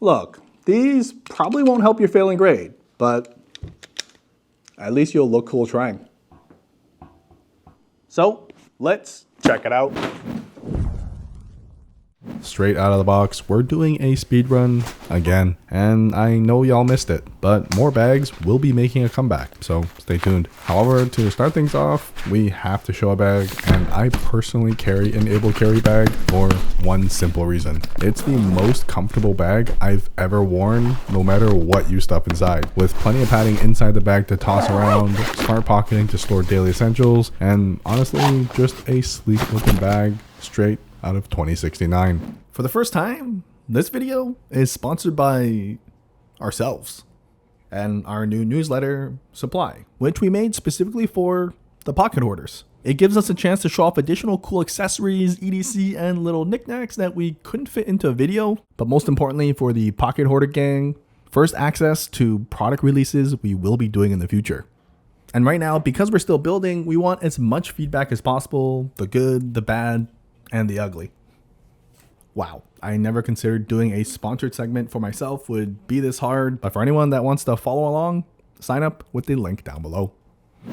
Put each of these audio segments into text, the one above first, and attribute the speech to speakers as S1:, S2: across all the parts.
S1: Look, these probably won't help your failing grade, but at least you'll look cool trying. So let's check it out.
S2: Straight out of the box, we're doing a speed run again, and I know y'all missed it, but more bags will be making a comeback, so stay tuned. However, to start things off, we have to show a bag, and I personally carry an able carry bag for one simple reason. It's the most comfortable bag I've ever worn, no matter what you stuff inside, with plenty of padding inside the bag to toss around, smart pocketing to store daily essentials, and honestly, just a sleek looking bag straight out of 2069. For the first time, this video is sponsored by ourselves and our new newsletter, SPPLY, which we made specifically for the pocket hoarders. It gives us a chance to show off additional cool accessories, EDC, and little knickknacks that we couldn't fit into a video. But most importantly, for the pocket hoarder gang, first access to product releases we will be doing in the future. And right now, because we're still building, we want as much feedback as possible, the good, the bad, and the ugly. Wow, I never considered doing a sponsored segment for myself would be this hard, but for anyone that wants to follow along, sign up with the link down below.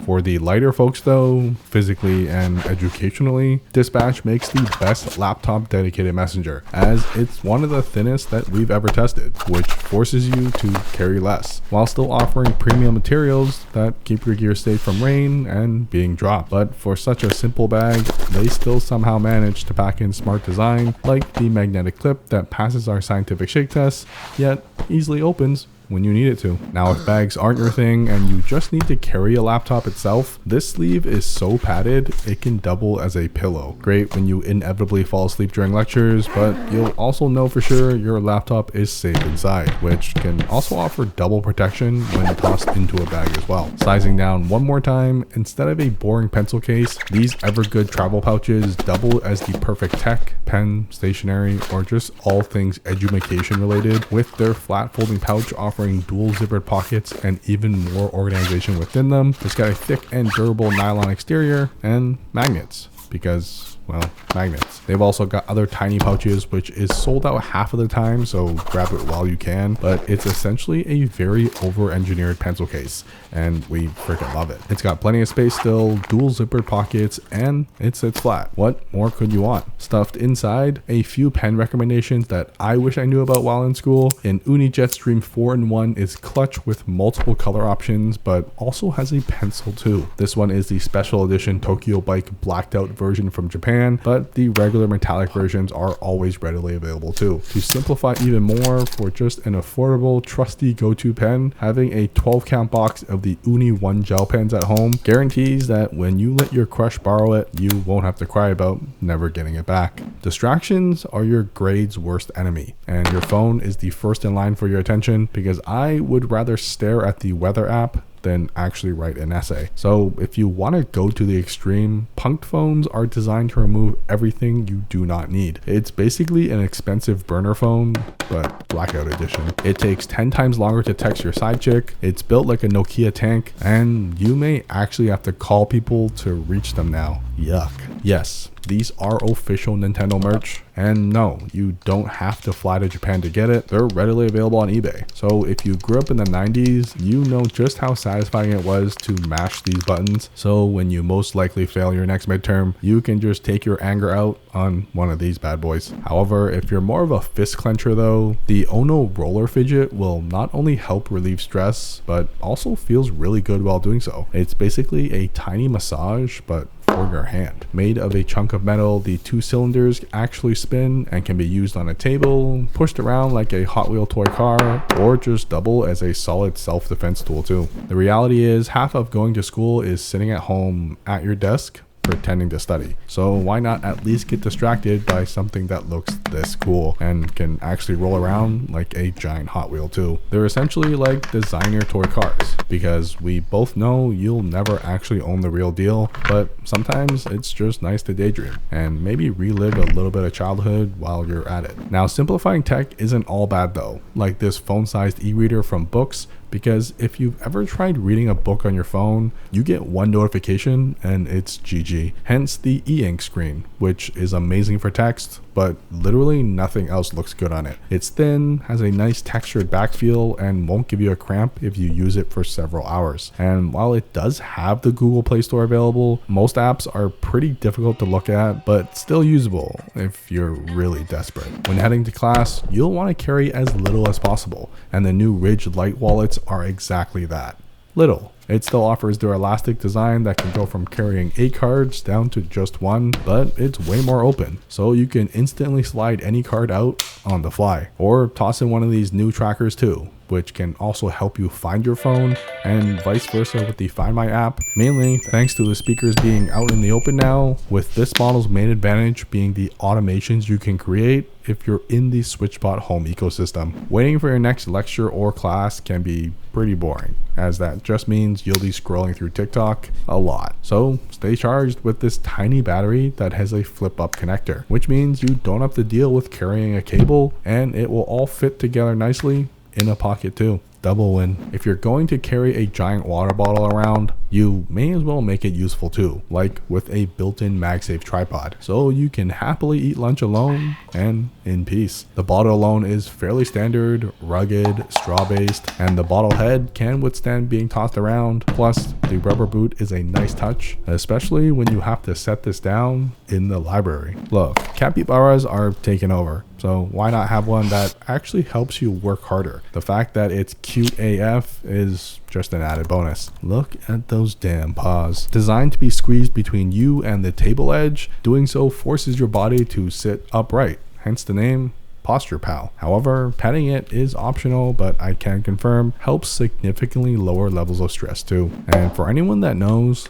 S2: For the lighter folks though, physically and educationally, Dispatch makes the best laptop dedicated messenger, as it's one of the thinnest that we've ever tested, which forces you to carry less, while still offering premium materials that keep your gear safe from rain and being dropped. But for such a simple bag, they still somehow manage to pack in smart design, like the magnetic clip that passes our scientific shake test, yet easily opens when you need it to. Now, if bags aren't your thing and you just need to carry a laptop itself, this sleeve is so padded it can double as a pillow. Great when you inevitably fall asleep during lectures, but you'll also know for sure your laptop is safe inside, which can also offer double protection when tossed into a bag as well. Sizing down one more time, instead of a boring pencil case, these Evergoods travel pouches double as the perfect tech, pen, stationery, or just all things edumacation related, with their flat folding pouch offering dual zippered pockets and even more organization within them. It's got a thick and durable nylon exterior and magnets, because, well, magnets. They've also got other tiny pouches, which is sold out half of the time, so grab it while you can. But it's essentially a very over-engineered pencil case, and we freaking love it. It's got plenty of space still, dual zippered pockets, and it sits flat. What more could you want? Stuffed inside, a few pen recommendations that I wish I knew about while in school. An Uni Jetstream 4-in-1 is clutch with multiple color options, but also has a pencil too. This one is the special edition Tokyo Bike blacked out version from Japan, but the regular metallic versions are always readily available too. To simplify even more, for just an affordable, trusty go-to pen, having a 12 count box of the Uni 1 gel pens at home guarantees that when you let your crush borrow it, you won't have to cry about never getting it back. Distractions are your grade's worst enemy, and your phone is the first in line for your attention, because I would rather stare at the weather app than actually write an essay. So if you want to go to the extreme, Punkt phones are designed to remove everything you do not need. It's basically an expensive burner phone, but blackout edition. It takes 10 times longer to text your side chick, it's built like a Nokia tank, and you may actually have to call people to reach them now. Yuck. Yes, these are official Nintendo merch, and no, you don't have to fly to Japan to get it. They're readily available on eBay. So if you grew up in the 90s, you know just how satisfying it was to mash these buttons. So when you most likely fail your next midterm, you can just take your anger out on one of these bad boys. However, if you're more of a fist clencher though, the ONO Roller fidget will not only help relieve stress, but also feels really good while doing so. It's basically a tiny massage, but for your hand. Made of a chunk of metal, the two cylinders actually spin and can be used on a table, pushed around like a Hot Wheel toy car, or just double as a solid self-defense tool too. The reality is, half of going to school is sitting at home at your desk pretending to study. So why not at least get distracted by something that looks this cool and can actually roll around like a giant Hot Wheel too. They're essentially like designer toy cars, because we both know you'll never actually own the real deal, but sometimes it's just nice to daydream and maybe relive a little bit of childhood while you're at it. Now, simplifying tech isn't all bad though, like this phone-sized e-reader from BOOX, because if you've ever tried reading a book on your phone, you get one notification and it's GG. Hence the e-ink screen, which is amazing for text, but literally nothing else looks good on it. It's thin, has a nice textured back feel, and won't give you a cramp if you use it for several hours. And while it does have the Google Play Store available, most apps are pretty difficult to look at, but still usable if you're really desperate. When heading to class, you'll want to carry as little as possible, and the new Ridge Lite wallets are exactly that. Little. It still offers their elastic design that can go from carrying 8 cards down to just 1, but it's way more open, so you can instantly slide any card out on the fly, or toss in one of these new trackers too, which can also help you find your phone, and vice versa with the Find My app, mainly thanks to the speakers being out in the open now, with this model's main advantage being the automations you can create if you're in the SwitchBot home ecosystem. Waiting for your next lecture or class can be pretty boring, as that just means you'll be scrolling through TikTok a lot. So stay charged with this tiny battery that has a flip up connector, which means you don't have to deal with carrying a cable, and it will all fit together nicely in a pocket too. Double win. If you're going to carry a giant water bottle around, you may as well make it useful too, like with a built-in MagSafe tripod, so you can happily eat lunch alone and in peace. The bottle alone is fairly standard, rugged, straw-based, and the bottle head can withstand being tossed around. Plus, the rubber boot is a nice touch, especially when you have to set this down in the library. Look, capybaras are taking over, so why not have one that actually helps you work harder? The fact that it's cute AF is just an added bonus. Look at those damn paws. Designed to be squeezed between you and the table edge, doing so forces your body to sit upright, hence the name Posture Pal. However, petting it is optional, but I can confirm helps significantly lower levels of stress too. And for anyone that knows.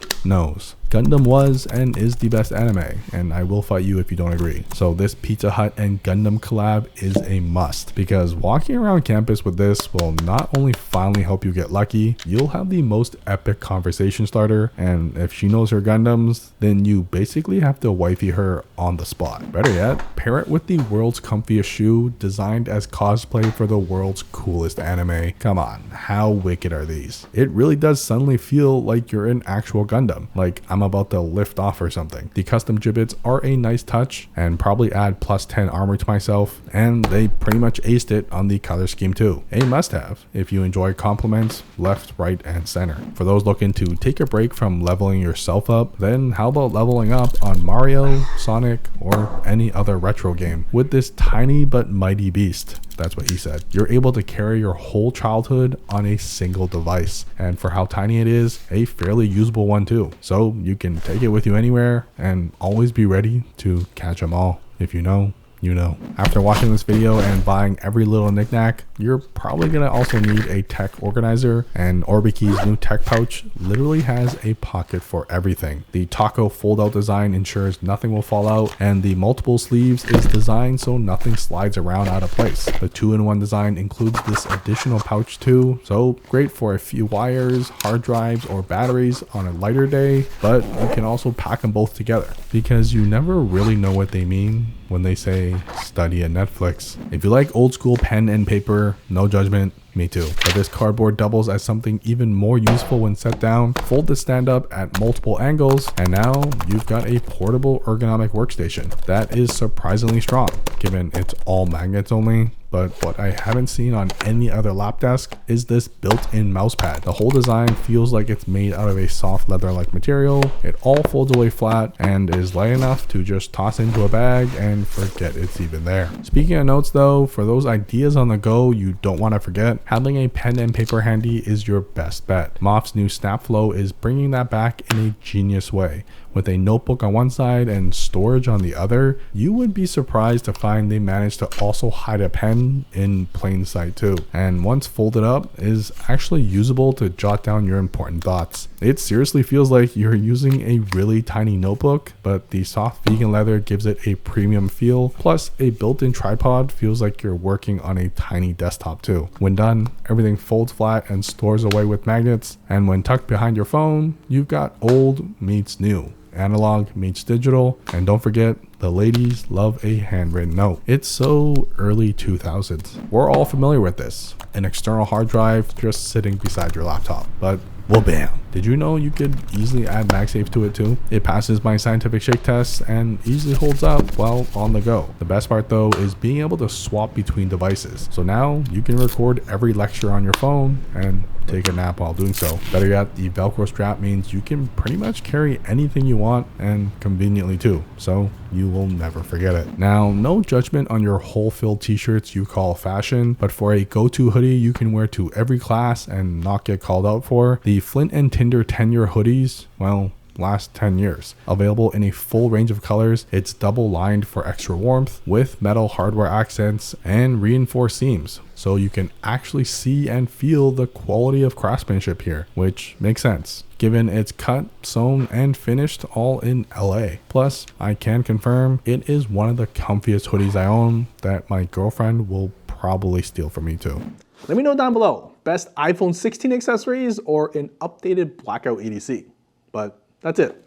S2: Gundam was and is the best anime, and I will fight you if you don't agree. So this Pizza Hut and Gundam collab is a must, because walking around campus with this will not only finally help you get lucky, you'll have the most epic conversation starter, and if she knows her Gundams, then you basically have to wifey her on the spot. Better yet, pair it with the world's comfiest shoe designed as cosplay for the world's coolest anime. Come on, how wicked are these? It really does suddenly feel like you're an actual Gundam, like I'm about to lift off or something. The custom gibbets are a nice touch and probably add plus 10 armor to myself, and they pretty much aced it on the color scheme too. A must have if you enjoy compliments left, right, and center. For those looking to take a break from leveling yourself up, then how about leveling up on Mario, Sonic, or any other retro game with this tiny but mighty beast? That's what he said. You're able to carry your whole childhood on a single device, and for how tiny it is, a fairly usable one too. So you can take it with you anywhere and always be ready to catch them all. If you know, you know. After watching this video and buying every little knickknack, you're probably gonna also need a tech organizer, and Orbitkey's new tech pouch literally has a pocket for everything. The taco fold-out design ensures nothing will fall out, and the multiple sleeves is designed so nothing slides around out of place. The 2-in-1 design includes this additional pouch too, so great for a few wires, hard drives, or batteries on a lighter day, but you can also pack them both together, because you never really know what they mean when they say study at Netflix. If you like old school pen and paper, no judgment, me too. But this cardboard doubles as something even more useful when set down. Fold the stand up at multiple angles, and now you've got a portable ergonomic workstation that is surprisingly strong, given it's all magnets only. But what I haven't seen on any other lap desk is this built-in mouse pad. The whole design feels like it's made out of a soft leather-like material. It all folds away flat and is light enough to just toss into a bag and forget it's even there. Speaking of notes though, for those ideas on the go you don't want to forget, having a pen and paper handy is your best bet. Moff's new SnapFlow is bringing that back in a genius way. With a notebook on one side and storage on the other, you would be surprised to find they managed to also hide a pen in plain sight too. And once folded up, is actually usable to jot down your important thoughts. It seriously feels like you're using a really tiny notebook, but the soft vegan leather gives it a premium feel. Plus, a built-in tripod feels like you're working on a tiny desktop too. When done, everything folds flat and stores away with magnets. And when tucked behind your phone, you've got old meets new. Analog meets digital, and don't forget, the ladies love a handwritten note. It's so early 2000s. We're all familiar with this. An external hard drive just sitting beside your laptop. But, well, bam. Did you know you could easily add MagSafe to it too? It passes my scientific shake test and easily holds up while on the go. The best part though is being able to swap between devices. So now you can record every lecture on your phone and take a nap while doing so. Better yet, the Velcro strap means you can pretty much carry anything you want and conveniently too, so you will never forget it. Now, no judgment on your hole-filled t-shirts you call fashion, but for a go-to hoodie you can wear to every class and not get called out for, the Flint and Tinder 10-year hoodies, well, last 10 years. Available in a full range of colors, it's double lined for extra warmth with metal hardware accents and reinforced seams. So you can actually see and feel the quality of craftsmanship here, which makes sense given it's cut, sewn, and finished all in LA. Plus, I can confirm it is one of the comfiest hoodies I own that my girlfriend will probably steal from me too.
S1: Let me know down below, best iPhone 16 accessories or an updated blackout EDC. But that's it.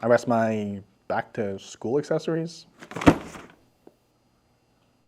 S1: I rest my back to school accessories.